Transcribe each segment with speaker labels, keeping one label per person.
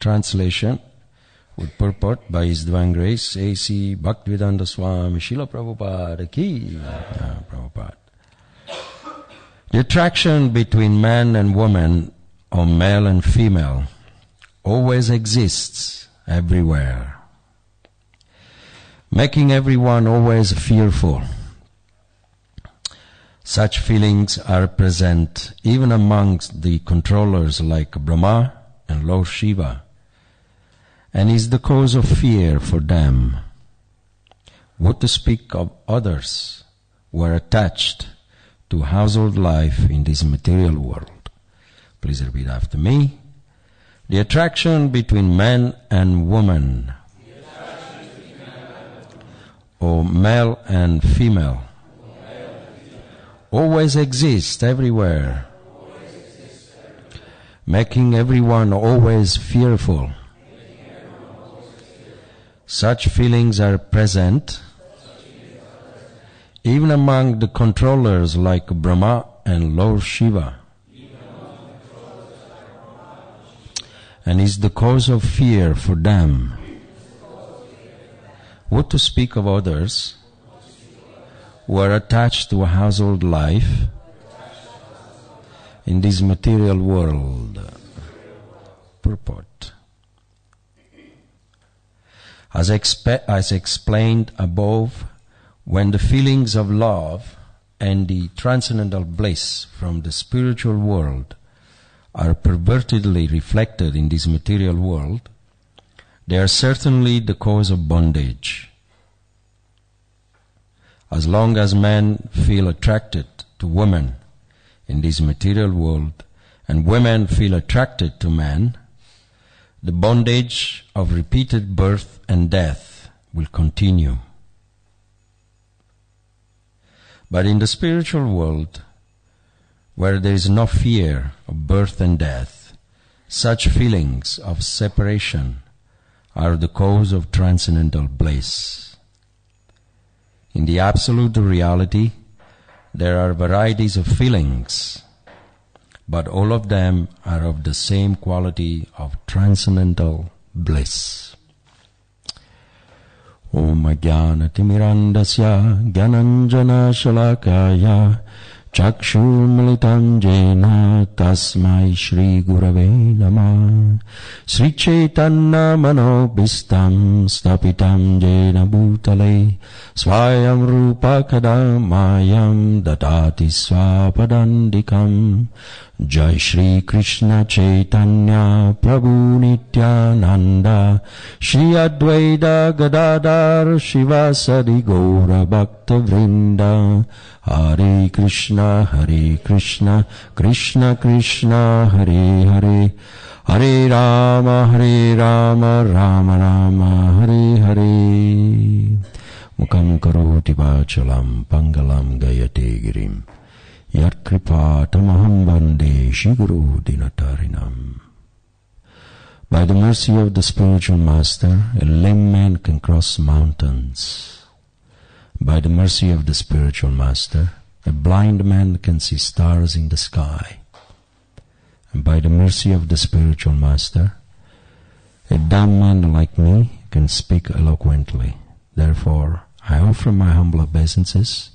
Speaker 1: translation with purport by His Divine Grace A.C. Bhaktivedanta Swami Srila Prabhupada Ki. Prabhupada. The attraction between man and woman, or male and female, always exists everywhere, making everyone always fearful. Such feelings are present even amongst the controllers like Brahma and Lord Shiva, and is the cause of fear for them. What to speak of others who are attached to household life in this material world. Please repeat after me. The attraction between man and woman, or male and female, always exists everywhere, making everyone always fearful. Such feelings are present even among the controllers like Brahma and Lord Shiva, and is the cause of fear for them. What to speak of others who are attached to a household life in this material world. Purport. As explained above, when the feelings of love and the transcendental bliss from the spiritual world are pervertedly reflected in this material world, they are certainly the cause of bondage. As long as men feel attracted to women in this material world, and women feel attracted to men, the bondage of repeated birth and death will continue. But in the spiritual world, where there is no fear of birth and death, such feelings of separation are the cause of transcendental bliss. In the absolute reality, there are varieties of feelings, but all of them are of the same quality of transcendental bliss. Om Jnana Timirandasya Gyananjana Shalakaya Chakshurmilitam Jena Tasmai Shri Gurave Namah Sri Chaitanya Manobhistam Stapitam Jena Bhutale Swayam Rupa Kadamayam Datati Swapadandikam Jai Shri Krishna Chaitanya Prabhu Nityananda Shri Advaita Gadadhar Shivasadi Gaura Bhakta Vrinda Hare Krishna Krishna Krishna Hare Hare Hare Rama Rama Rama Hare Hare Mukam Karoti Vachalam Pangalam Gayate Girim Yat Kripa Tamaham Bande Shiguru Dinatarinam. By the mercy of the spiritual master, a lame man can cross mountains. By the mercy of the spiritual master, a blind man can see stars in the sky. And by the mercy of the spiritual master, a dumb man like me can speak eloquently. Therefore, I offer my humble obeisances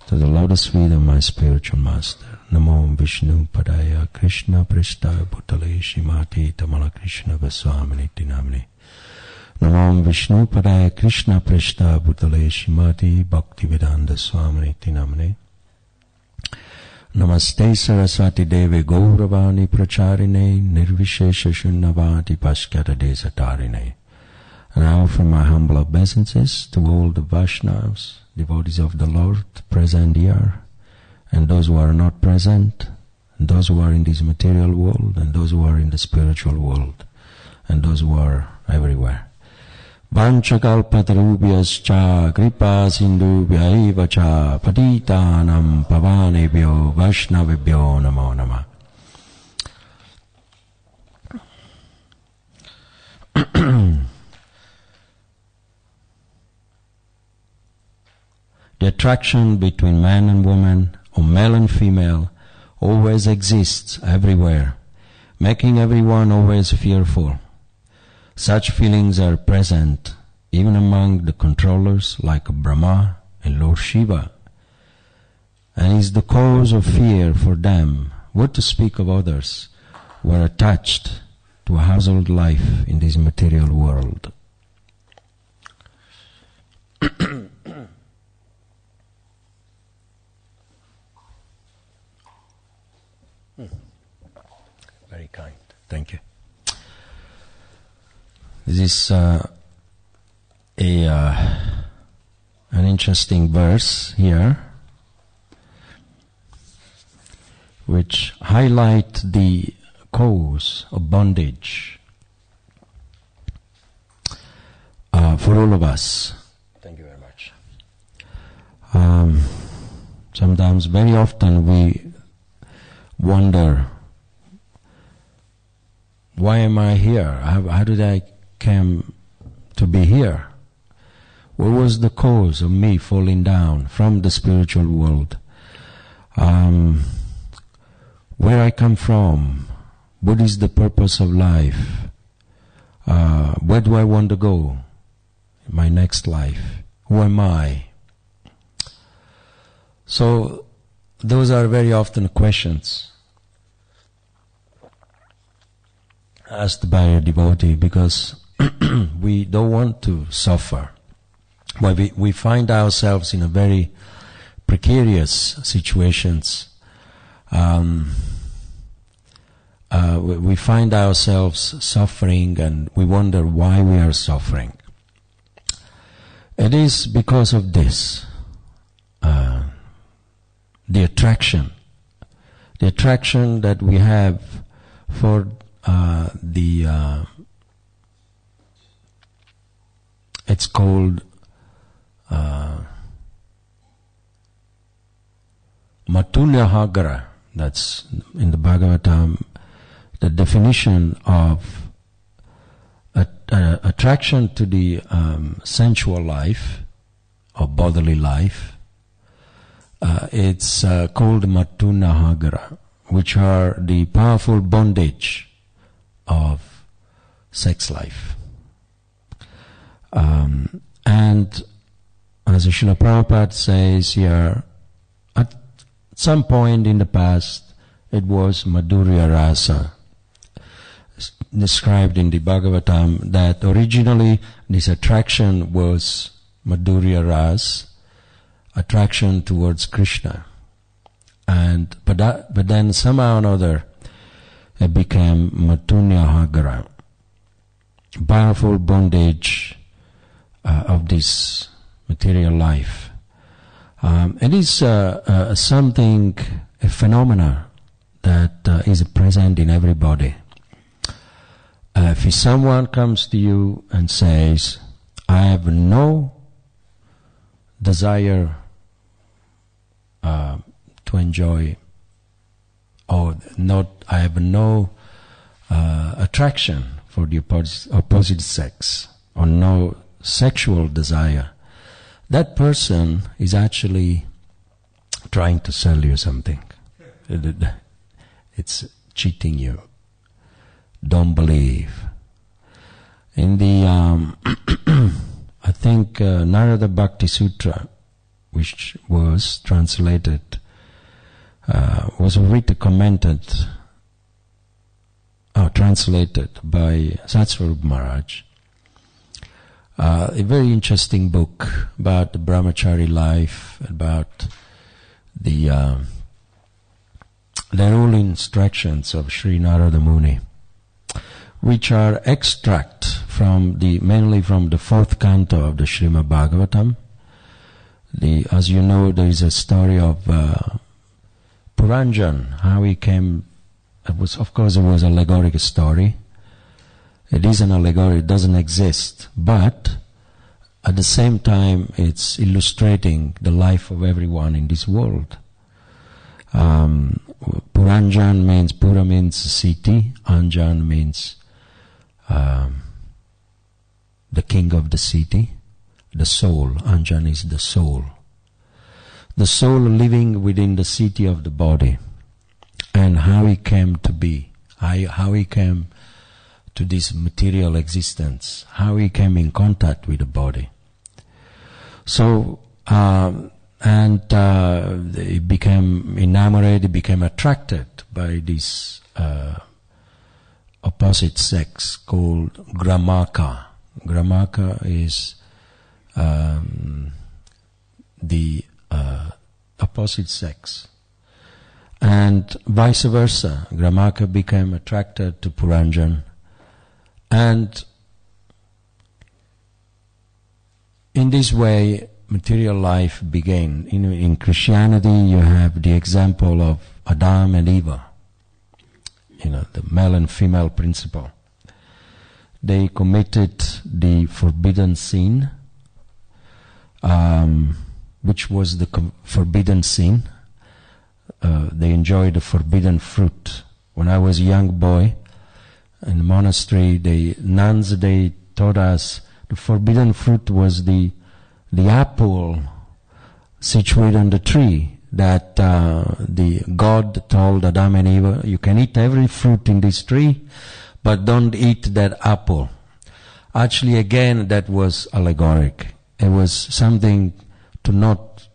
Speaker 1: to the lotus feet of my spiritual master. Namo Vishnu Padaya Krishna Prishta Bhutale Shrimati Tamala Krishna Goswamini Tinamini. Namo Vishnu Padaya Krishna Prishta Bhutale Shrimati Bhaktivedanta Swamini Tinamini. Namaste Saraswati Devi Gauravani Pracharine Nirvishesha Shunnavati Paskata Desatarine. And I offer my humble obeisances to all the Vaishnavas, devotees of the Lord, present here, and those who are not present, and those who are in this material world, and those who are in the spiritual world, and those who are everywhere. Vanchakalpatarubhyascha kripa sindhubhya eva cha patitanam pavanebhyo vaishnavebhyo namo namah. The attraction between man and woman, or male and female, always exists everywhere, making everyone always fearful. Such feelings are present even among the controllers like Brahma and Lord Shiva, and is the cause of fear for them. What to speak of others who are attached to a household life in this material world. Very kind. Thank you. This is an interesting verse here, which highlight the cause of bondage for all of us. Thank you very much. Sometimes, very often, we wonder, why am I here? How did I come to be here? What was the cause of me falling down from the spiritual world? Where I come from? What is the purpose of life? Where do I want to go in my next life? Who am I? So, those are very often questions asked by a devotee, because we don't want to suffer. Well, we find ourselves in a very precarious situations. We find ourselves suffering, and we wonder why we are suffering. It is because of this, the attraction that we have for it's called Matulyahagara. That's in the Bhagavatam, the definition of attraction to the sensual life or bodily life. It's called Matulyahagara, which are the powerful bondage of sex life. And as Srila Prabhupada says here, at some point in the past, it was Madhurya Rasa, described in the Bhagavatam, that originally this attraction was Madhurya Rasa, attraction towards Krishna. But then somehow or another, it became Matulyahagara, powerful bondage of this material life. It is something, a phenomena that is present in everybody. If someone comes to you and says, I have no desire to enjoy, or I have no attraction for the opposite sex, or no sexual desire, that person is actually trying to sell you something. It's cheating you. Don't believe. In the, I think, Narada Bhakti Sutra, which was translated, was translated by Satsvarup Maharaj. A very interesting book about the brahmachari life, about the all instructions of Sri Narada Muni, which are extract from mainly from the 4th canto of the Srimad Bhagavatam. As you know, there is a story of Puranjan, how he came. Of course, it was an allegorical story. It is an allegory, it doesn't exist, but at the same time it's illustrating the life of everyone in this world. Puranjan means, Pura means city, Anjan means the king of the city, the soul. Anjan is the soul. The soul living within the city of the body, and how he came to be, how he came to this material existence, how he came in contact with the body. So, he became enamored, he became attracted by this opposite sex called Grammaka. Grammaka is the opposite sex. And vice versa, Grammaka became attracted to Puranjan. And in this way, material life began. In Christianity, you have the example of Adam and Eve. The male and female principle. They committed the forbidden sin, which was the forbidden sin. They enjoyed the forbidden fruit. When I was a young boy in the monastery, the nuns, they taught us the forbidden fruit was the apple situated on the tree that the God told Adam and Eve, you can eat every fruit in this tree, but don't eat that apple. Actually, again, that was allegoric. It was something to not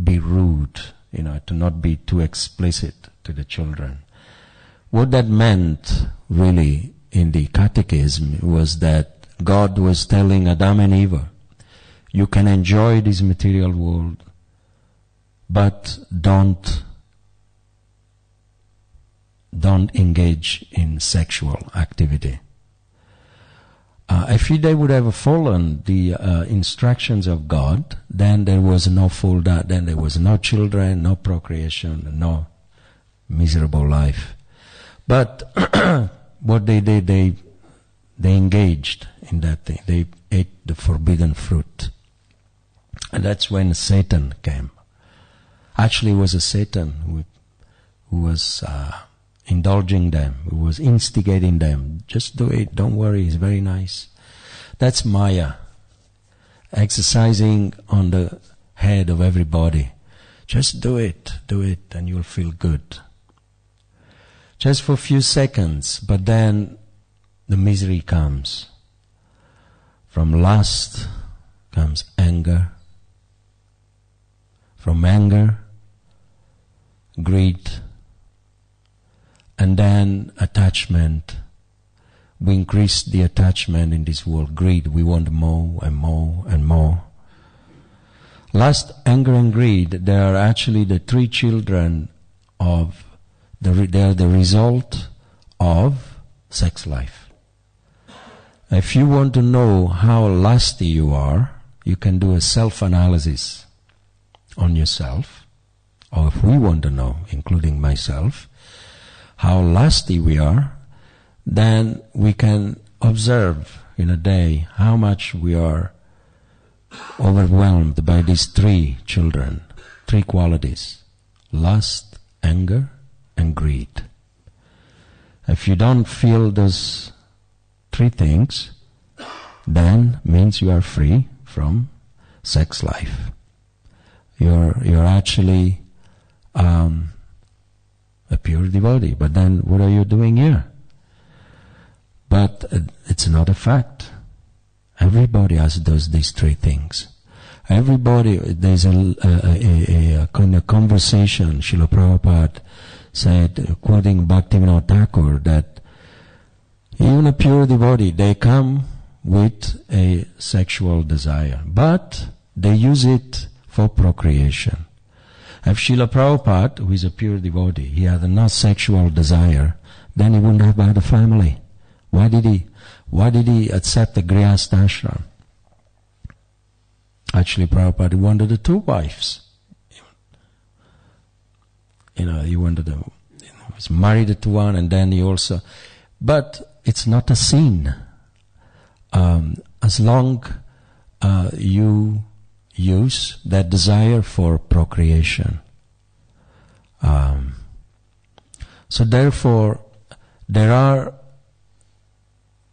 Speaker 1: be rude, to not be too explicit to the children. What that meant, really, in the catechism was that God was telling Adam and Eve, you can enjoy this material world, but don't engage in sexual activity. If they would have followed the instructions of God, then there was no fulda, then there was no children, no procreation, no miserable life. But what they did, they engaged in that thing. They ate the forbidden fruit. And that's when Satan came. Actually, it was a Satan who was indulging them, who was instigating them. Just do it, don't worry, it's very nice. That's Maya, exercising on the head of everybody. Just do it, and you'll feel good. Just for a few seconds, but then the misery comes. From lust comes anger. From anger, greed, and then attachment. We increase the attachment in this world. Greed, we want more and more and more. Lust, anger, and greed, they are actually the three children of, they are the result of sex life. If you want to know how lusty you are, you can do a self-analysis on yourself, or if we want to know, including myself, how lusty we are, then we can observe in a day how much we are overwhelmed by these three children, three qualities: lust, anger, and greed. If you don't feel those three things, then means you are free from sex life. You're actually a pure devotee. But then what are you doing here? But it's not a fact. Everybody does these three things. Everybody, there's a kind of conversation, Srila Prabhupada said, quoting Bhaktivinoda Thakur, that even a pure devotee, they come with a sexual desire, but they use it for procreation. If Srila Prabhupada, who is a pure devotee, he had no sexual desire, then he wouldn't have had a family. Why did he accept the Grihastha ashram? Actually, Prabhupada wanted 2 wives. He wanted he was married to one, and then he also. But it's not a sin. As long you use that desire for procreation. So therefore, there are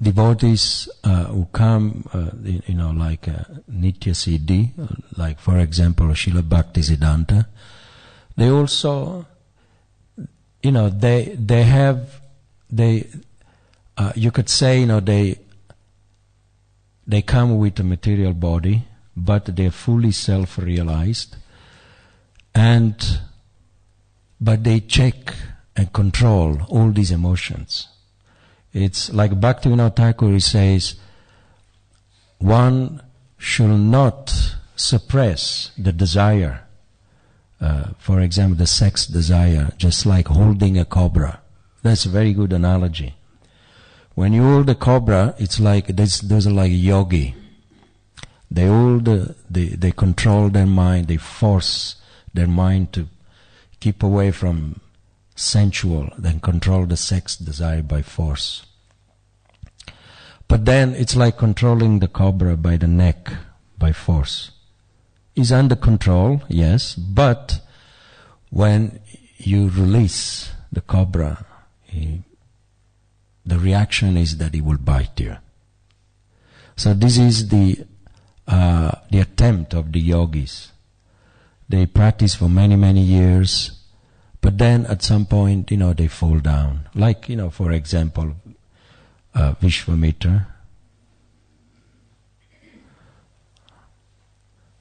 Speaker 1: devotees who come, like Nitya Siddhi, like for example Srila Bhaktisiddhanta. They also, they you could say, they come with a material body, but they're fully self-realized, but they check and control all these emotions. It's like Bhaktivinoda Thakur, he says, one should not suppress the desire. For example, the sex desire, just like holding a cobra. That's a very good analogy. When you hold a cobra, it's like, those are like yogi. They control their mind, they force their mind to keep away from sensual, then control the sex desire by force. But then it's like controlling the cobra by the neck, by force. It's under control, yes, but when you release the cobra, the reaction is that he will bite you. So this is the attempt of the yogis. They practice for many, many years, but then at some point, they fall down. Like, for example, Vishvambhara.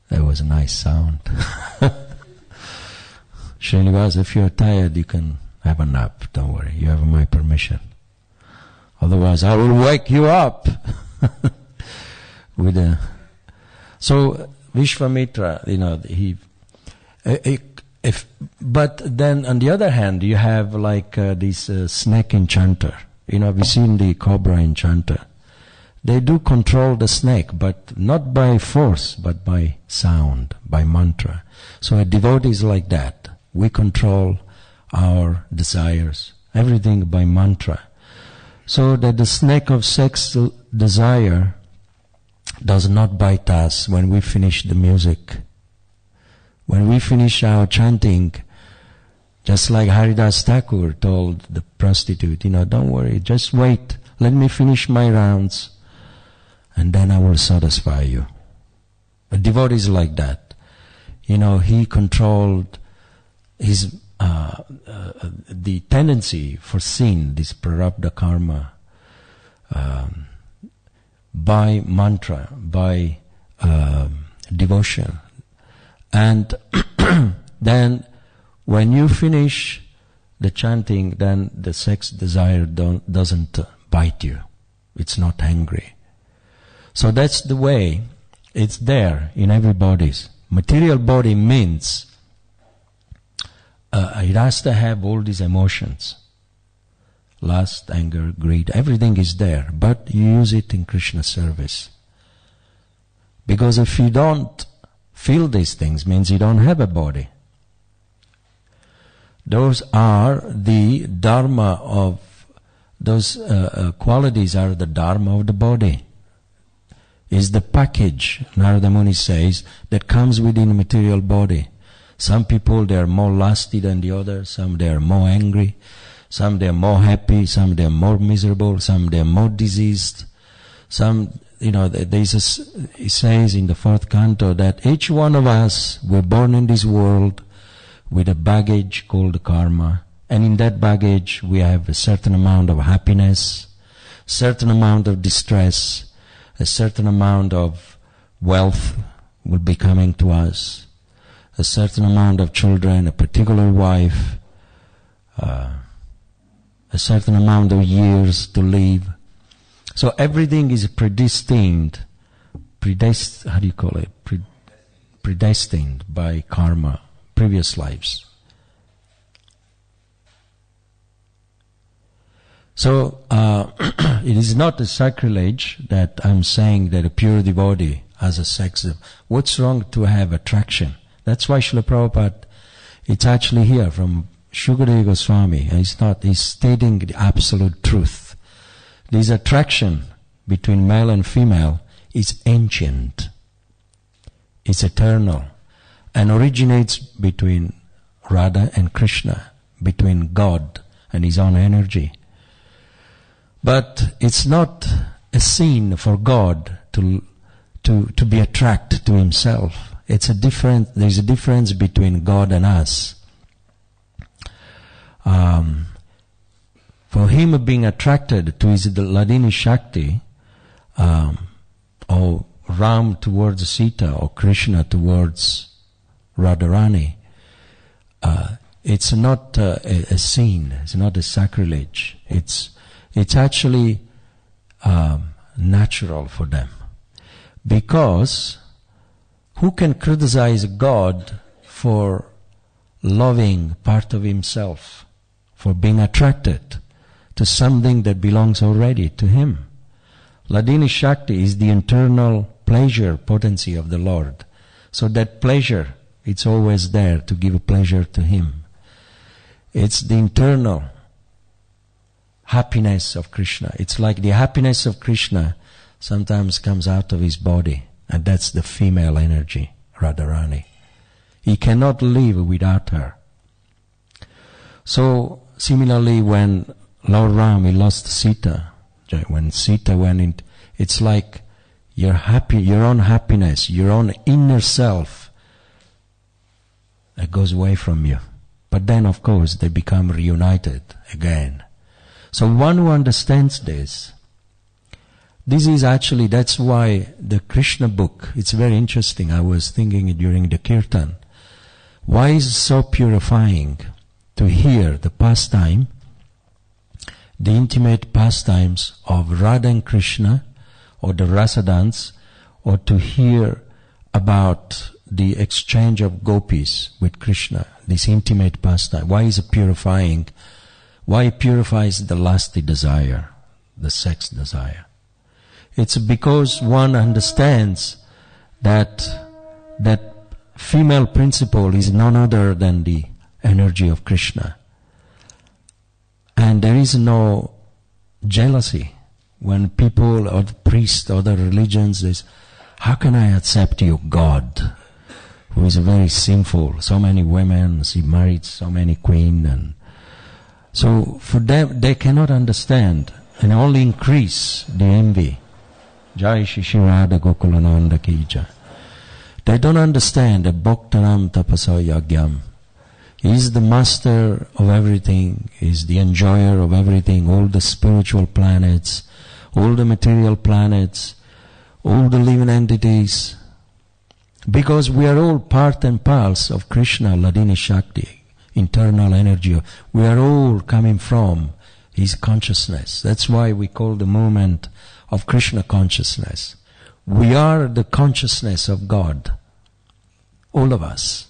Speaker 1: That was a nice sound. Srinivas, if you're tired, you can have a nap. Don't worry, you have my permission. Otherwise, I will wake you up. So Vishvambhara, but then on the other hand, you have like this snake enchanter. We've seen the cobra enchanter. They do control the snake, but not by force, but by sound, by mantra. So a devotee is like that. We control our desires, everything by mantra. So that the snake of sex desire does not bite us when we finish the music. When we finish our chanting, just like Haridas Thakur told the prostitute, don't worry, just wait, let me finish my rounds, and then I will satisfy you. A devotee is like that. He controlled his the tendency for sin, this prarabdha karma, by mantra, by devotion. And then when you finish the chanting, then the sex desire doesn't bite you. It's not angry. So that's the way. It's there in everybody's. Material body means it has to have all these emotions. Lust, anger, greed, everything is there. But you use it in Krishna service. Because if you don't feel these things, means you don't have a body. Those are the dharma of, those qualities are the dharma of the body. Is the package, Narada Muni says, that comes within a material body. Some people, they are more lusty than the others, some they are more angry, some they are more happy, some they are more miserable, some they are more diseased. Some, he says in the fourth canto that each one of us, we're born in this world with a baggage called karma, and in that baggage we have a certain amount of happiness, certain amount of distress, a certain amount of wealth will be coming to us, a certain amount of children, a particular wife, a certain amount of years to live. So everything is predestined by karma, previous lives. So it is not a sacrilege that I'm saying that a pure devotee has a sex. What's wrong to have attraction? That's why Srila Prabhupada, it's actually here from Shukadeva Goswami. He's stating the absolute truth. This attraction between male and female is ancient. It's eternal. And originates between Radha and Krishna, between God and his own energy. But it's not a sin for God to be attracted to himself. There's a difference between God and us. For him being attracted to his Ladini Shakti, or Ram towards Sita, or Krishna towards Radharani, it's not a sin, it's not a sacrilege. It's actually natural for them. Because who can criticize God for loving part of himself, for being attracted to something that belongs already to him? Ladini Shakti is the internal pleasure potency of the Lord. So that pleasure, it's always there to give a pleasure to him. It's the internal happiness of Krishna. It's like the happiness of Krishna sometimes comes out of his body, and that's the female energy, Radharani. He cannot live without her. So similarly, when Lord Ram, he lost Sita, when Sita went in, it's like your own happiness, your own inner self, that goes away from you. But then, of course, they become reunited again. So one who understands this is actually, that's why the Krishna book, it's very interesting. I was thinking it during the kirtan. Why is it so purifying to hear the pastime, the intimate pastimes of Radha and Krishna, or the rasa dance, or to hear about the exchange of gopis with Krishna, this intimate pastime? Why is it purifying? Why it purifies the lusty desire, the sex desire? It's because one understands that female principle is none other than the energy of Krishna. And there is no jealousy when people or the priests or the religions say, how can I accept you, God, who is very sinful, so many women, he married so many queens, and so for them they cannot understand and only increase the envy. Jai Shri Radha Gokulananda Ki Jai. They don't understand that Bhaktanam Tapasa Yagyam. He is the master of everything, he is the enjoyer of everything, all the spiritual planets, all the material planets, all the living entities. Because we are all part and parcel of Krishna, Ladini Shakti, internal energy. We are all coming from his consciousness. That's why we call the movement of Krishna consciousness. We are the consciousness of God. All of us.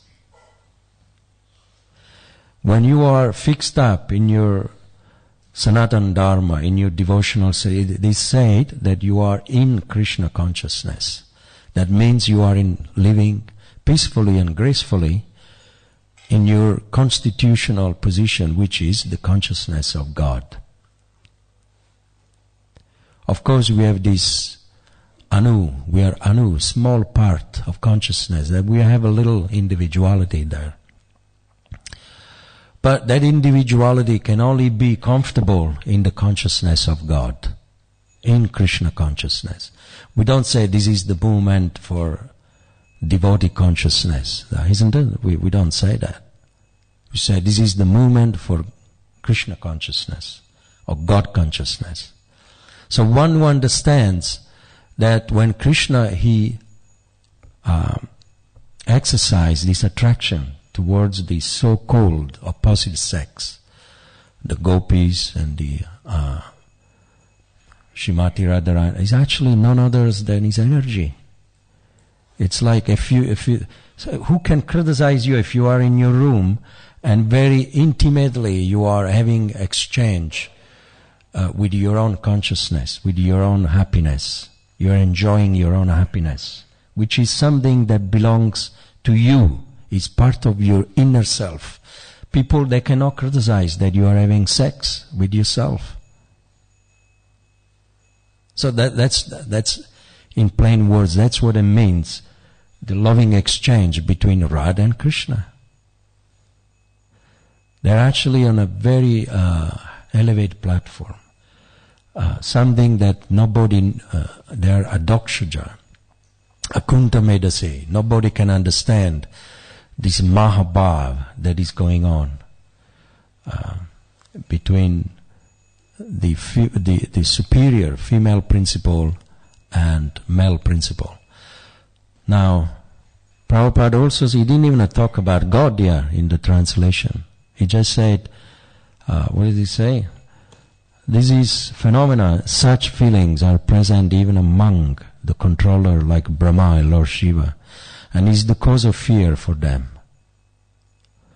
Speaker 1: When you are fixed up in your Sanatana Dharma, in your devotional state, they say that you are in Krishna consciousness. That means you are in living peacefully and gracefully in your constitutional position, which is the consciousness of God. Of course, we have this we are anu, small part of consciousness, that we have a little individuality there. But that individuality can only be comfortable in the consciousness of God, in Krishna consciousness. We don't say this is the movement for devotee consciousness, isn't it? We don't say that. We say this is the movement for Krishna consciousness, or God consciousness. So one who understands that when Krishna, he exercised this attraction towards the so-called opposite sex, the gopis and the Srimati Radharani, is actually none others than his energy. It's like if you, so who can criticize you if you are in your room and very intimately you are having exchange with your own consciousness, with your own happiness. You are enjoying your own happiness, which is something that belongs to you, is part of your inner self. People, they cannot criticize that you are having sex with yourself. So that's in plain words, that's what it means, the loving exchange between Radha and Krishna. They're actually on a very elevated platform. Something that nobody, they're adokshaja, akunta medase. Nobody can understand this mahabhav that is going on between the superior female principle and male principle. Now, Prabhupada also, he didn't even talk about God here in the translation. He just said, what did he say? This is phenomena, such feelings are present even among the controller like Brahma and Lord Shiva, and is the cause of fear for them.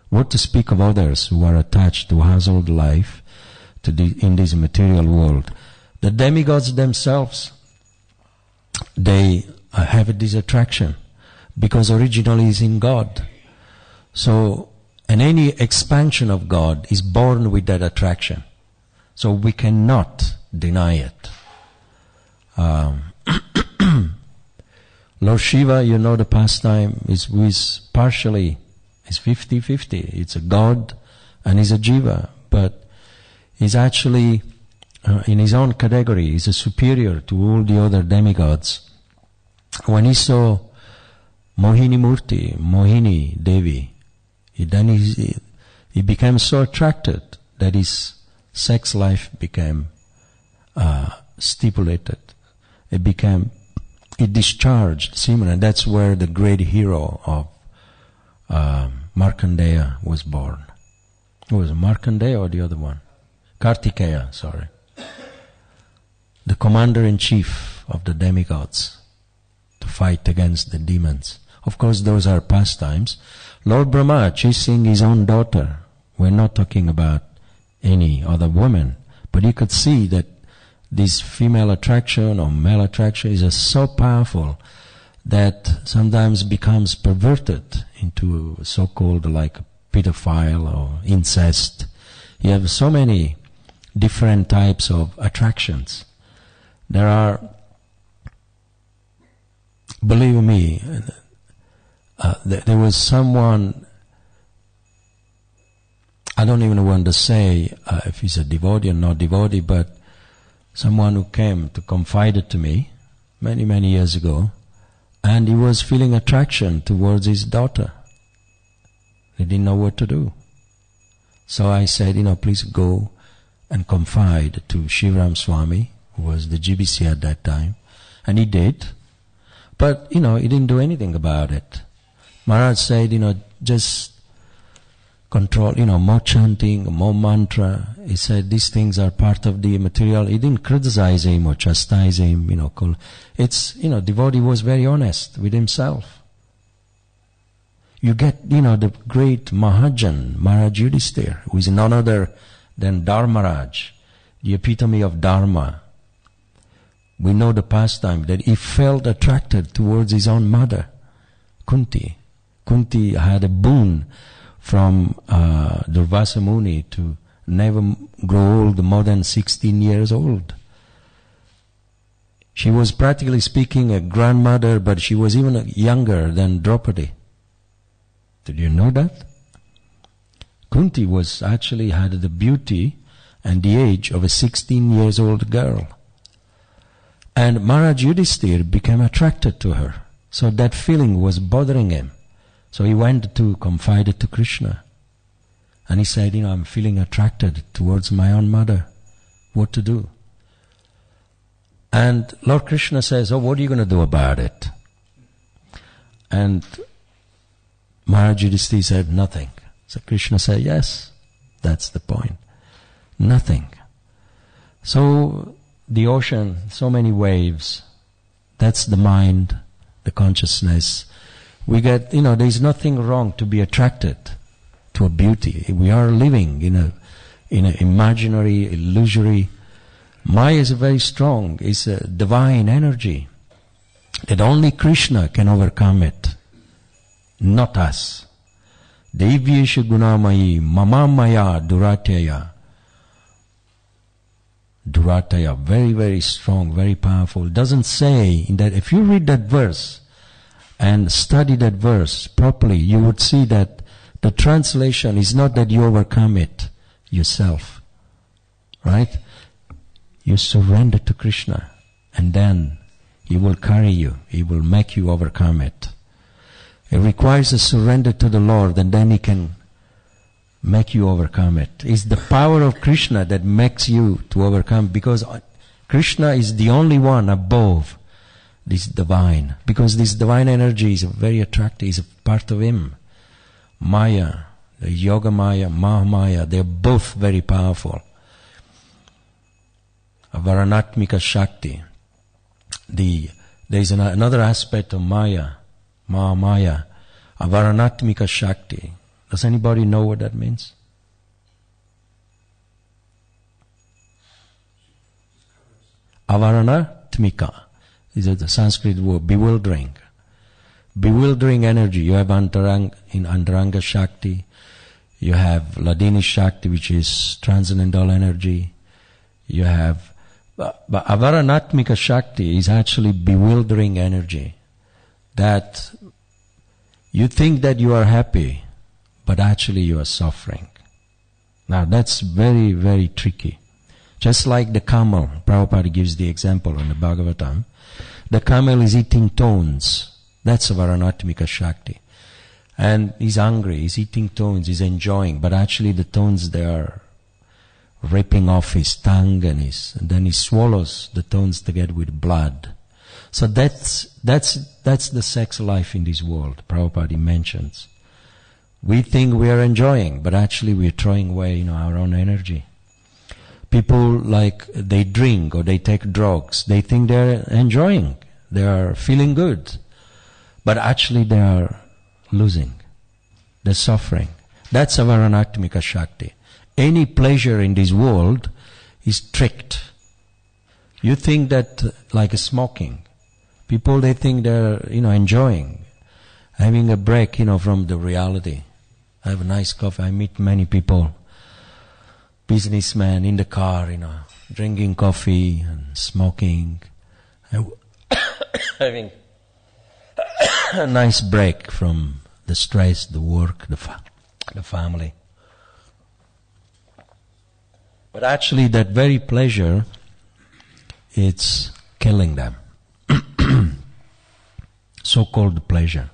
Speaker 1: What to speak of others who are attached to household life in this material world? The demigods themselves, they have this attraction because originally is in God. So, and any expansion of God is born with that attraction. So we cannot deny it. Lord Shiva, you know the pastime, is partially, is 50-50. It's a God and he's a Jiva, but he's actually, in his own category, he's a superior to all the other demigods. When he saw Mohini Murti, Mohini Devi, he became so attracted that his sex life became stipulated. It discharged semen, and that's where the great hero of Markandeya was born. Who was it, Markandeya or the other one? Kartikeya, sorry. The commander-in-chief of the demigods to fight against the demons. Of course, those are pastimes. Lord Brahma chasing his own daughter. We're not talking about any other woman, but you could see that this female attraction or male attraction is so powerful that sometimes becomes perverted into so-called like pedophile or incest. You have so many different types of attractions. There are, believe me, there was someone, I don't even want to say if he's a devotee or not devotee, but someone who came to confide it to me many, many years ago, and he was feeling attraction towards his daughter. He didn't know what to do. So I said, please go and confide to Shivram Swami, who was the GBC at that time. And he did. But, he didn't do anything about it. Maharaj said, just control, more chanting, more mantra. He said these things are part of the material. He didn't criticize him or chastise him, devotee was very honest with himself. You get, the great Mahajan, Maharaj Yudhisthira, who is none other than Dharmaraj, the epitome of Dharma. We know the pastime that he felt attracted towards his own mother, Kunti. Kunti had a boon from Durvasa Muni to never grow old more than 16 years old. She was practically speaking a grandmother, but she was even younger than Draupadi. Did you know that? Kunti was actually had the beauty and the age of a 16 years old girl. And Maharaj Yudhisthira became attracted to her. So that feeling was bothering him. So he went to confide it to Krishna. And he said, I'm feeling attracted towards my own mother. What to do? And Lord Krishna says, what are you going to do about it? And Maharaj Yudhisthira said, nothing. So Krishna said, yes, that's the point. Nothing. So the ocean, so many waves, that's the mind, the consciousness. We get, there's nothing wrong to be attracted to a beauty. We are living in an imaginary, illusory. Maya is very strong. It's a divine energy that only Krishna can overcome it, not us. Devyesha gunamayi mama maya durataya. Durataya, very, very strong, very powerful. It doesn't say that if you read that verse and study that verse properly, you would see that the translation is not that you overcome it yourself. Right? You surrender to Krishna and then He will carry you. He will make you overcome it. It requires a surrender to the Lord, and then He can make you overcome it. It's the power of Krishna that makes you to overcome, because Krishna is the only one above this divine. Because this divine energy is very attractive, is a part of him. Maya, the Yoga Maya, Mahamaya, they're both very powerful. Avaranatmika Shakti. There's another aspect of Maya, Mahamaya, Avaranatmika Shakti. Does anybody know what that means? Avaranatmika is the Sanskrit word, bewildering. Bewildering energy. You have in Antaranga Shakti, you have Ladini Shakti, which is transcendental energy. You have, but Avaranatmika Shakti is actually bewildering energy. That you think that you are happy, but actually you are suffering. Now that's very, very tricky. Just like the camel, Prabhupada gives the example in the Bhagavatam. The camel is eating thorns. That's Avaranatmika Shakti. And he's hungry, he's eating thorns, he's enjoying, but actually the thorns, they are ripping off his tongue and then he swallows the thorns together with blood. So that's the sex life in this world, Prabhupada mentions. We think we are enjoying, but actually we are throwing away, our own energy. People they drink or they take drugs, they think they're enjoying, they are feeling good, but actually they are losing, they're suffering. That's Avaranatmika Shakti. Any pleasure in this world is tricked. You think that like smoking, people they think they're enjoying, having a break from the reality. I have a nice coffee. I meet many people, businessmen in the car, drinking coffee and smoking, having a nice break from the stress, the work, the family. But actually that very pleasure, it's killing them. So-called pleasure.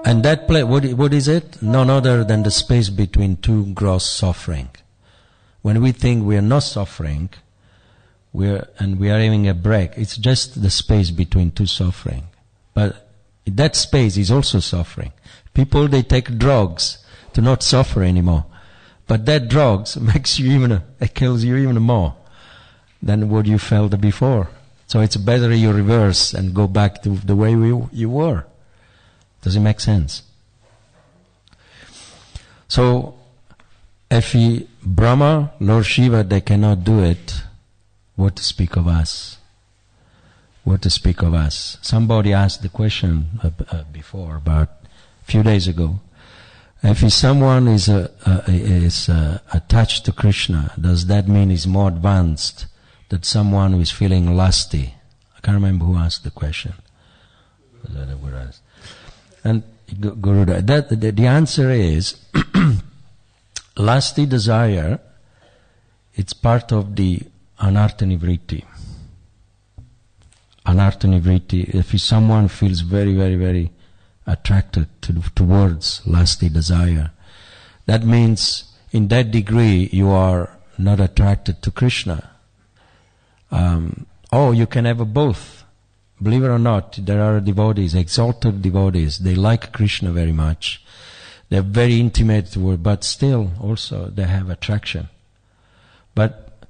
Speaker 1: And that what is it? None other than the space between two gross suffering. When we think we are not suffering, we are having a break, it's just the space between two suffering. But that space is also suffering. People, they take drugs to not suffer anymore. But that drugs makes you it kills you even more than what you felt before. So it's better you reverse and go back to the way you were. Does it make sense? So, if Brahma, Lord Shiva, they cannot do it, what to speak of us? What to speak of us? Somebody asked the question before, about a few days ago. If someone is attached to Krishna, does that mean he's more advanced than someone who is feeling lusty? I can't remember who asked the question. And Guru, the answer is, lusty desire, it's part of the anartha-nivritti. Anartha-nivritti, if someone feels very, very, very attracted towards lusty desire, that means in that degree you are not attracted to Krishna. You can have both. Believe it or not, there are devotees, exalted devotees, they like Krishna very much. They're very intimate toward, but still also they have attraction. But,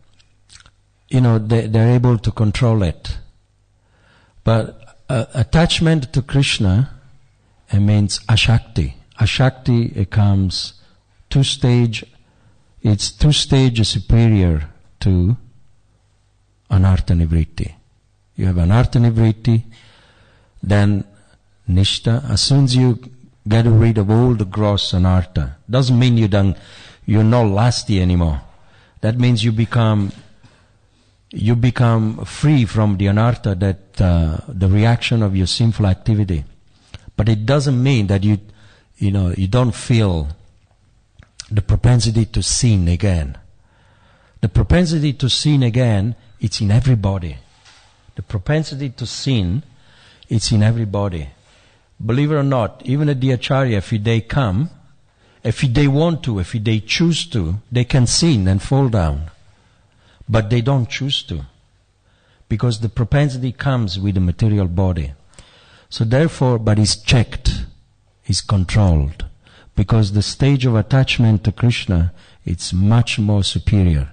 Speaker 1: they're able to control it. But attachment to Krishna, it means ashakti. Ashakti, it comes it's two stages superior to anartha-nivritti. You have anartha-nivritti, then nishta. As soon as you get rid of all the gross anartha, doesn't mean you're not lusty anymore. That means you become free from the anartha, that the reaction of your sinful activity. But it doesn't mean that you don't feel the propensity to sin again. The propensity to sin again, it's in everybody. The propensity to sin, it's in everybody. Believe it or not, even at the Acharya, if they come if they want to, if they choose to, they can sin and fall down. But they don't choose to. Because the propensity comes with the material body. So therefore, but it's checked, it's controlled. Because the stage of attachment to Krishna, it's much more superior.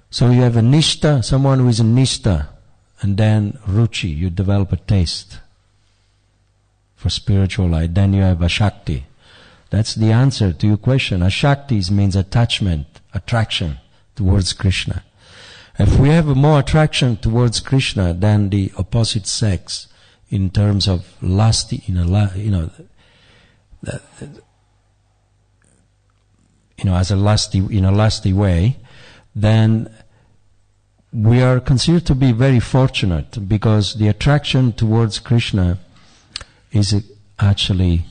Speaker 1: So you have a nishta, someone who is a nishta, and then ruchi, you develop a taste for spiritual life. Then you have ashakti. That's the answer to your question. Ashakti means attachment, attraction towards Krishna. If we have more attraction towards Krishna than the opposite sex, in terms of lusty, as a lusty way, then we are considered to be very fortunate, because the attraction towards Krishna is actually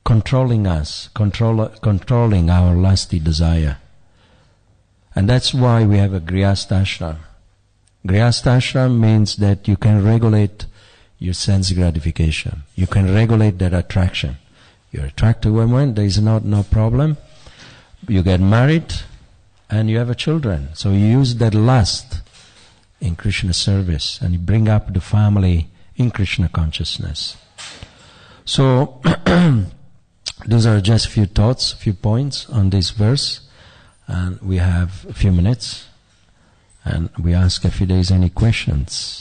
Speaker 1: controlling us, controlling our lusty desire. And that's why we have a Grihastha ashram. Grihastha ashram means that you can regulate your sense gratification. You can regulate that attraction. You're attracted to women, there is no problem. You get married and you have a children. So you use that lust in Krishna service and you bring up the family in Krishna consciousness. So those are just a few thoughts, a few points on this verse. And we have a few minutes, and we ask if there is any questions.